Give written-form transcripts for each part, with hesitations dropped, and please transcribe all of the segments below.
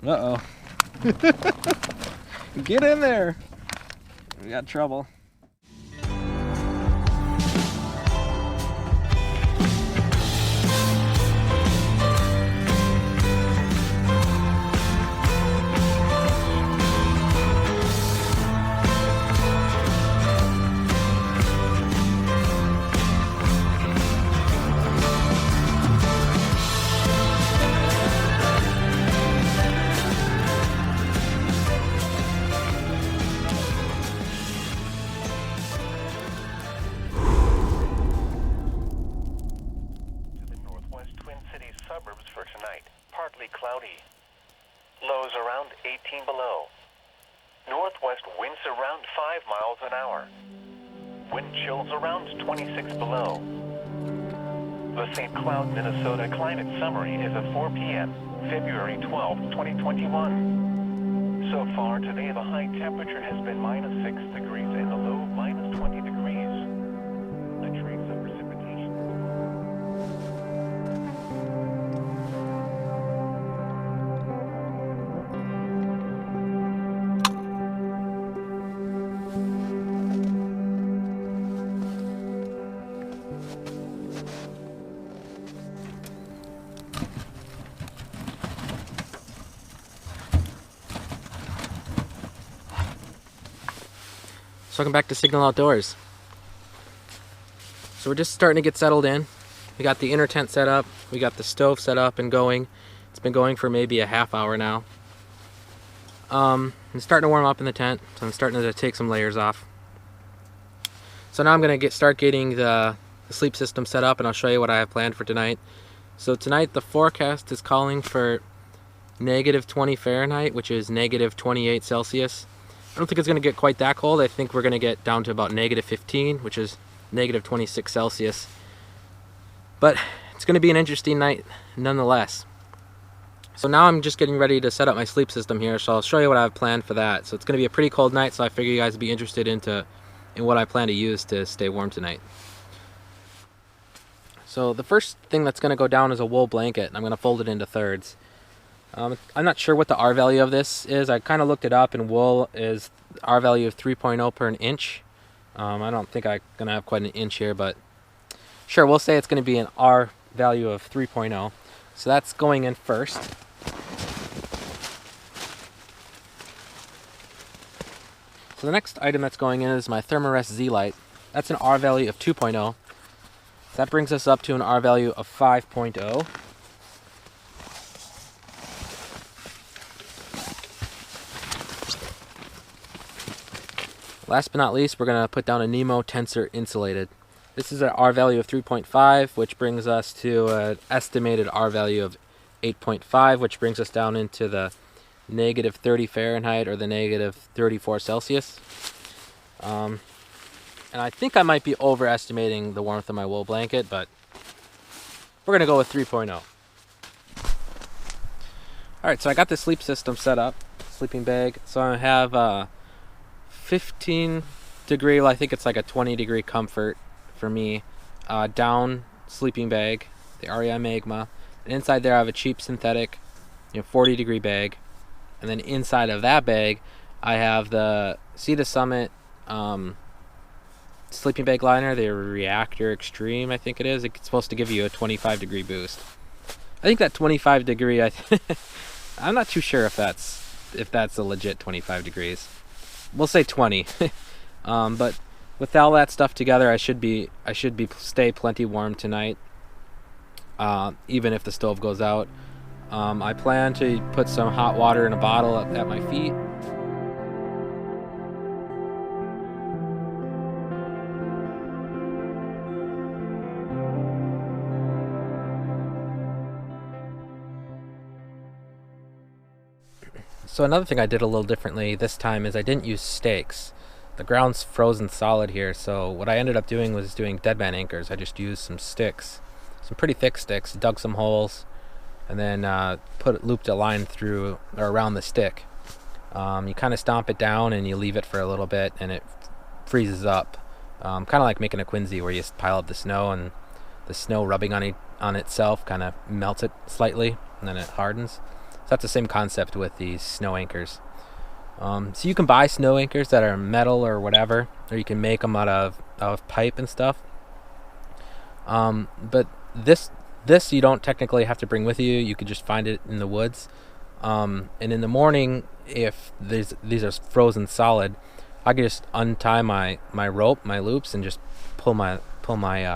Uh-oh. Get in there. We got trouble. Suburbs for tonight. Partly cloudy. Lows around 18 below. Northwest winds around 5 miles an hour. Wind chills around 26 below. The St. Cloud, Minnesota climate summary is at 4 p.m., February 12, 2021. So far today, the high temperature has been -6 degrees and the low -20 degrees. A trace of precipitation. So welcome back to Signal Outdoors. So we're just starting to get settled in. We got the inner tent set up. We got the stove set up and going. It's been going for maybe a half hour now. I'm starting to warm up in the tent, so I'm starting to take some layers off. So now I'm going to start getting the sleep system set up, and I'll show you what I have planned for tonight. So tonight the forecast is calling for -20 Fahrenheit, which is -28 Celsius. I don't think it's going to get quite that cold. I think we're going to get down to about -15, which is -26 Celsius. But it's going to be an interesting night nonetheless. So now I'm just getting ready to set up my sleep system here, so I'll show you what I have planned for that. So it's going to be a pretty cold night, so I figure you guys would be interested in what I plan to use to stay warm tonight. So the first thing that's going to go down is a wool blanket, and I'm going to fold it into thirds. I'm not sure what the R value of this is. I kind of looked it up, and wool is R value of 3.0 per an inch. I don't think I'm going to have quite an inch here, but sure, we'll say it's going to be an R value of 3.0. So that's going in first. So the next item that's going in is my Thermarest Z Light. That's an R value of 2.0. That brings us up to an R value of 5.0. Last but not least, we're going to put down a Nemo Tensor Insulated. This is an R value of 3.5, which brings us to an estimated R value of 8.5, which brings us down into the -30 Fahrenheit or the -34 Celsius. And I think I might be overestimating the warmth of my wool blanket, but we're going to go with 3.0. Alright, so I got the sleep system set up, sleeping bag. So I have 15 degree, well, I think it's like a 20 degree comfort for me, down sleeping bag, the REI Magma. And inside there I have a cheap synthetic 40 degree bag, and then inside of that bag I have the Sea to Summit sleeping bag liner, the Reactor Extreme, I think it is. It's supposed to give you a 25 degree boost. I think that 25 degree, I'm not too sure if that's a legit 25 degrees. We'll say 20. But with all that stuff together, I should stay plenty warm tonight, even if the stove goes out. I plan to put some hot water in a bottle at my feet. So another thing I did a little differently this time is I didn't use stakes. The ground's frozen solid here, so what I ended up doing was doing Deadman anchors. I just used some sticks, some pretty thick sticks, dug some holes, and then looped a line through or around the stick. You kind of stomp it down and you leave it for a little bit, and it freezes up. Kind of like making a Quincy, where you pile up the snow, and the snow rubbing on itself kind of melts it slightly, and then it hardens. So that's the same concept with these snow anchors. So you can buy snow anchors that are metal or whatever, or you can make them out of pipe and stuff. But this you don't technically have to bring with you. You could just find it in the woods. And in the morning, if these are frozen solid, I could just untie my rope, my loops, and just pull my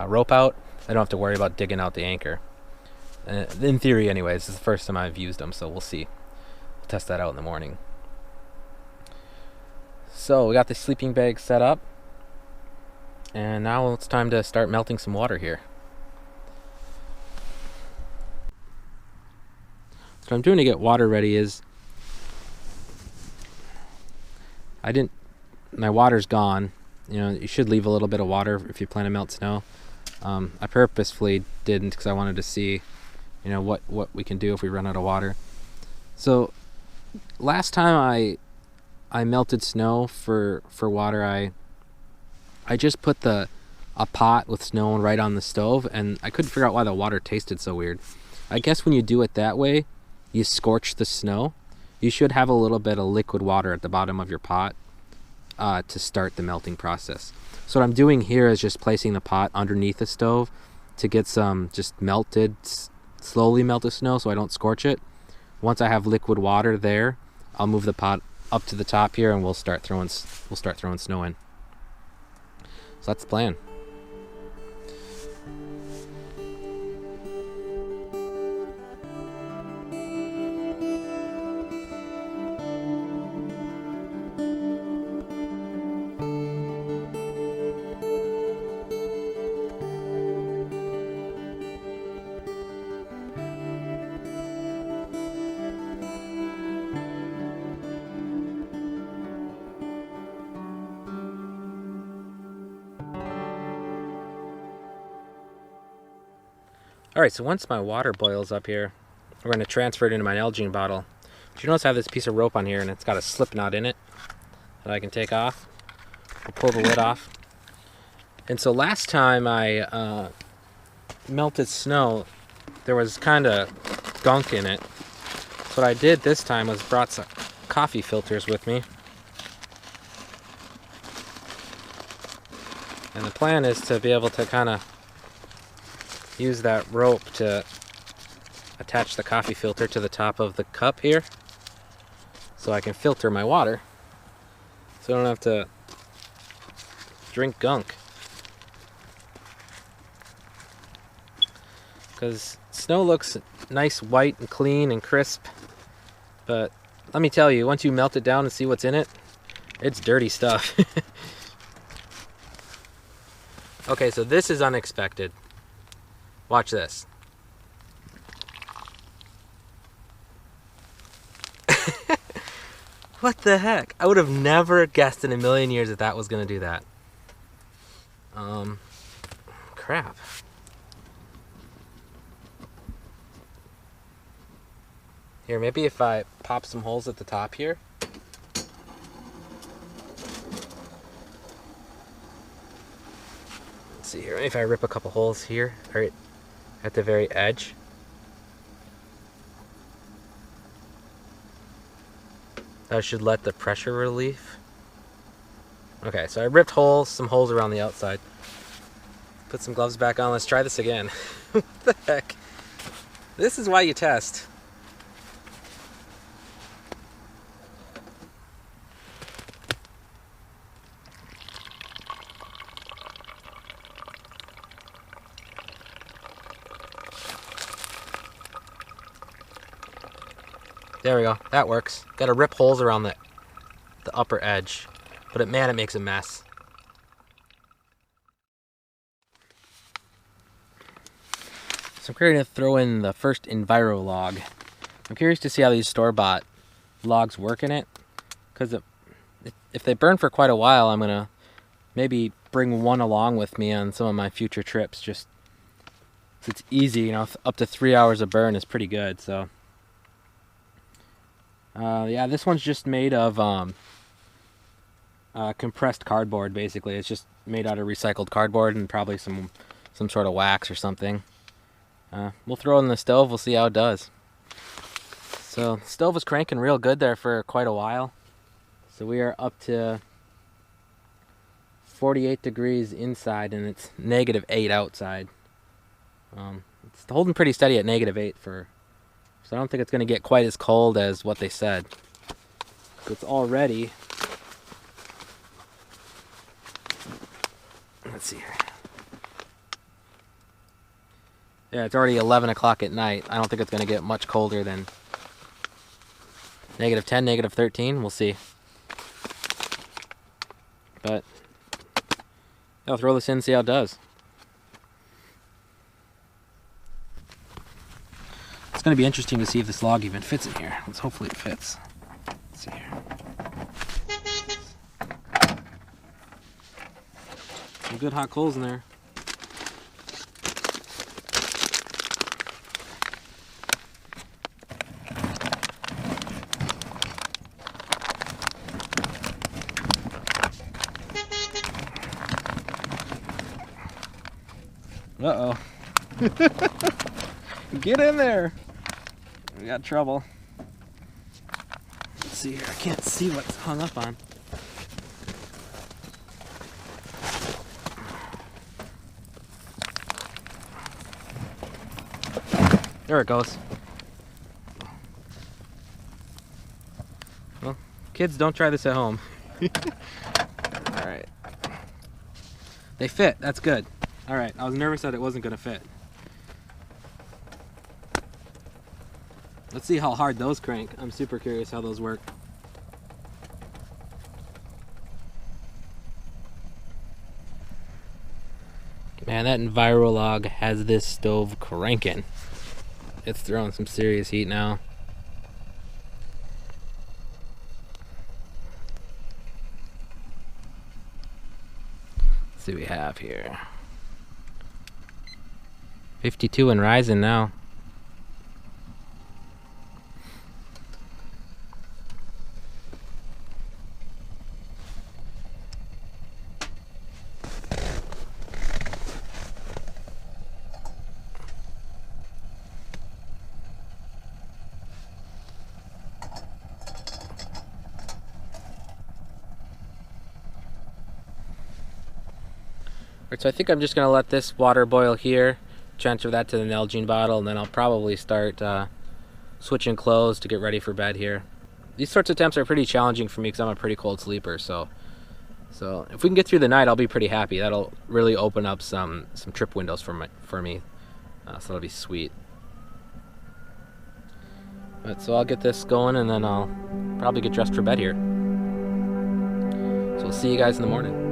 rope out. I don't have to worry about digging out the anchor. In theory, anyways, this is the first time I've used them, so we'll see. We'll test that out in the morning. So we got the sleeping bag set up, and now it's time to start melting some water here. So what I'm doing to get water ready is my water's gone. You know, you should leave a little bit of water if you plan to melt snow. I purposefully didn't because I wanted to see, you know, what we can do if we run out of water. So last time I melted snow for water, I just put a pot with snow right on the stove, and I couldn't figure out why the water tasted so weird. I guess when you do it that way, you scorch the snow. You should have a little bit of liquid water at the bottom of your pot to start the melting process. So what I'm doing here is just placing the pot underneath the stove to get some just slowly melted snow so I don't scorch it. Once I have liquid water there, I'll move the pot up to the top here and we'll start throwing snow in. So that's the plan. Alright, so once my water boils up here, we're going to transfer it into my Nalgene bottle. But you notice I have this piece of rope on here and it's got a slip knot in it that I can take off. I'll pull the lid off. And so last time I melted snow, there was kind of gunk in it. So what I did this time was brought some coffee filters with me. And the plan is to be able to kind of use that rope to attach the coffee filter to the top of the cup here so I can filter my water so I don't have to drink gunk, because snow looks nice white and clean and crisp, but let me tell you, once you melt it down and see what's in it, it's dirty stuff. Okay, so this is unexpected. Watch this. What the heck? I would have never guessed in a million years that that was going to do that. Crap. Here, maybe if I pop some holes at the top here. Let's see here. If I rip a couple holes here, right at the very edge. That should let the pressure relief. Okay, so I ripped some holes around the outside. Put some gloves back on. Let's try this again. What the heck? This is why you test. There we go. That works. Got to rip holes around the upper edge, but man, it makes a mess. So I'm going to throw in the first Enviro log. I'm curious to see how these store-bought logs work in it, because if they burn for quite a while, I'm going to maybe bring one along with me on some of my future trips. Just it's easy, you know, up to 3 hours of burn is pretty good. So yeah, this one's just made of compressed cardboard, basically. It's just made out of recycled cardboard and probably some sort of wax or something. We'll throw it in the stove, we'll see how it does. So the stove was cranking real good there for quite a while. So we are up to 48 degrees inside and it's -8 outside. It's holding pretty steady at -8 so I don't think it's going to get quite as cold as what they said. It's already, let's see here. Yeah, it's already 11 o'clock at night. I don't think it's going to get much colder than -10, -13. We'll see. But I'll throw this in and see how it does. It's going to be interesting to see if this log even fits in here. Hopefully it fits. Let's see here. Some good hot coals in there. Uh-oh. Get in there. We got trouble. Let's see here. I can't see what's hung up on. There it goes. Well, kids, don't try this at home. Alright. They fit. That's good. Alright, I was nervous that it wasn't going to fit. Let's see how hard those crank. I'm super curious how those work. Man, that Envirolog has this stove cranking. It's throwing some serious heat now. Let's see what we have here. 52 and rising now. Alright, so I think I'm just going to let this water boil here, transfer that to the Nalgene bottle, and then I'll probably start switching clothes to get ready for bed here. These sorts of temps are pretty challenging for me because I'm a pretty cold sleeper, so if we can get through the night, I'll be pretty happy. That'll really open up some trip windows for me, so that'll be sweet. But so I'll get this going, and then I'll probably get dressed for bed here. So we'll see you guys in the morning.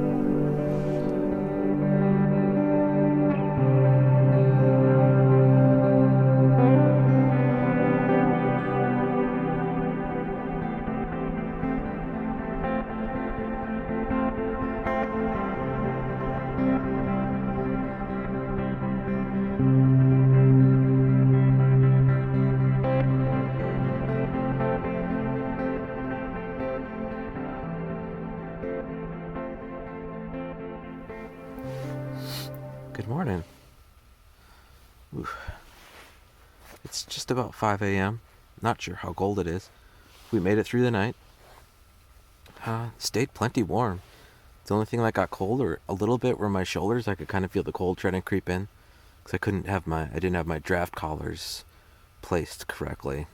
Good morning. Oof. It's just about 5 a.m. Not sure how cold it is. We made it through the night. Stayed plenty warm. The only thing that got cold or a little bit were my shoulders. I could kind of feel the cold trying to creep in because I didn't have my draft collars placed correctly.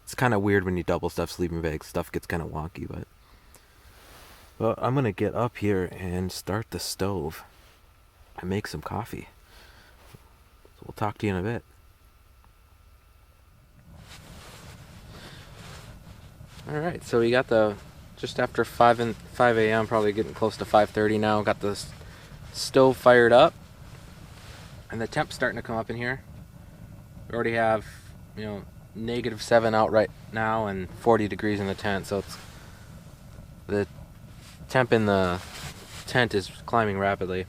It's kind of weird when you double stuff sleeping bags. Stuff gets kind of wonky, but I'm gonna get up here and start the stove and make some coffee. So we'll talk to you in a bit. All right, so we got just after 5 a.m., probably getting close to 5:30 now. Got the stove fired up, and the temp's starting to come up in here. We already have, -7 out right now and 40 degrees in the tent, so the temp in the tent is climbing rapidly.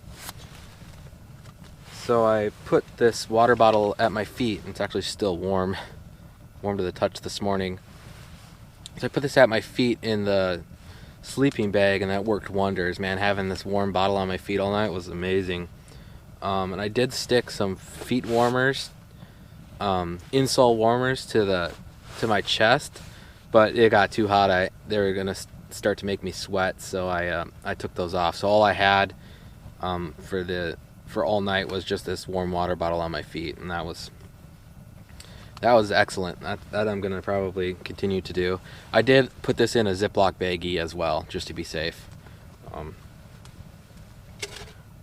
So I put this water bottle at my feet, and it's actually still warm to the touch this morning. So I put this at my feet in the sleeping bag, and that worked wonders, man. Having this warm bottle on my feet all night was amazing. And I did stick some feet warmers, insole warmers to the to my chest, but it got too hot. They were gonna start to make me sweat, so I took those off. So all I had for all night was just this warm water bottle on my feet, and that was excellent. That I'm gonna probably continue to do. I did put this in a Ziploc baggie as well, just to be safe.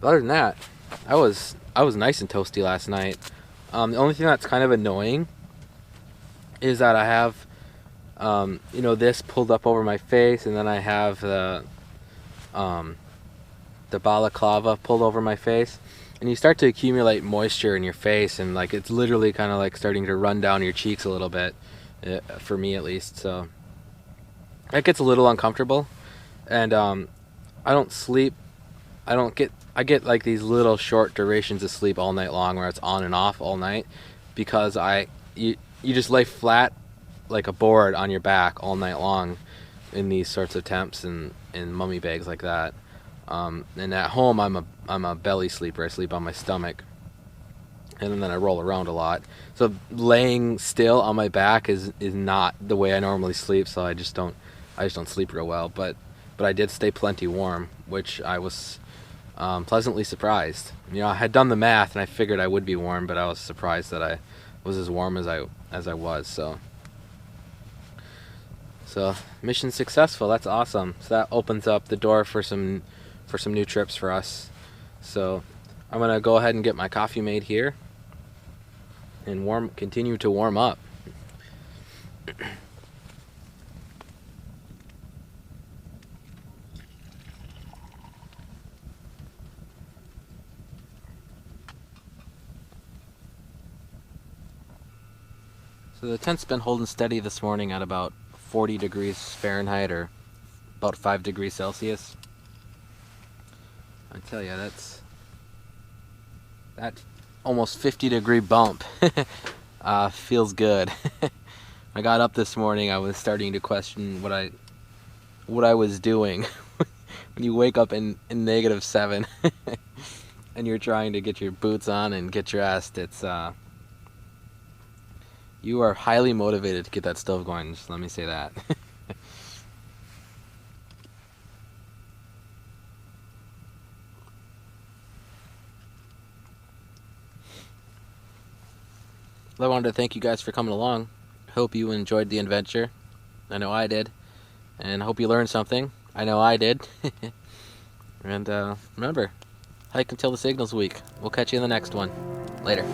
Other than that, I was nice and toasty last night. The only thing that's kind of annoying is that I have this pulled up over my face, and then I have the balaclava pulled over my face, and you start to accumulate moisture in your face, and like it's literally kind of like starting to run down your cheeks a little bit, for me at least. So it gets a little uncomfortable, and I don't sleep. I get like these little short durations of sleep all night long, where it's on and off all night, because you just lay flat like a board on your back all night long in these sorts of temps and mummy bags like that. And at home I'm a belly sleeper. I sleep on my stomach, and then I roll around a lot. So laying still on my back is not the way I normally sleep. So I just don't sleep real well. But I did stay plenty warm, which I was pleasantly surprised. I had done the math and I figured I would be warm, but I was surprised that I was as warm as I was. So mission successful. That's awesome. So that opens up the door for some new trips for us. So I'm gonna go ahead and get my coffee made here and continue to warm up. So the tent's been holding steady this morning at about 40 degrees Fahrenheit, or about 5 degrees Celsius. I tell you, that almost 50-degree bump feels good. I got up this morning, I was starting to question what I was doing. When you wake up in -7 and you're trying to get your boots on and get dressed, you are highly motivated to get that stove going, just let me say that. I wanted to thank you guys for coming along. Hope you enjoyed the adventure. I know I did. And I hope you learned something. I know I did. And remember, hike until the signal's weak. We'll catch you in the next one. Later.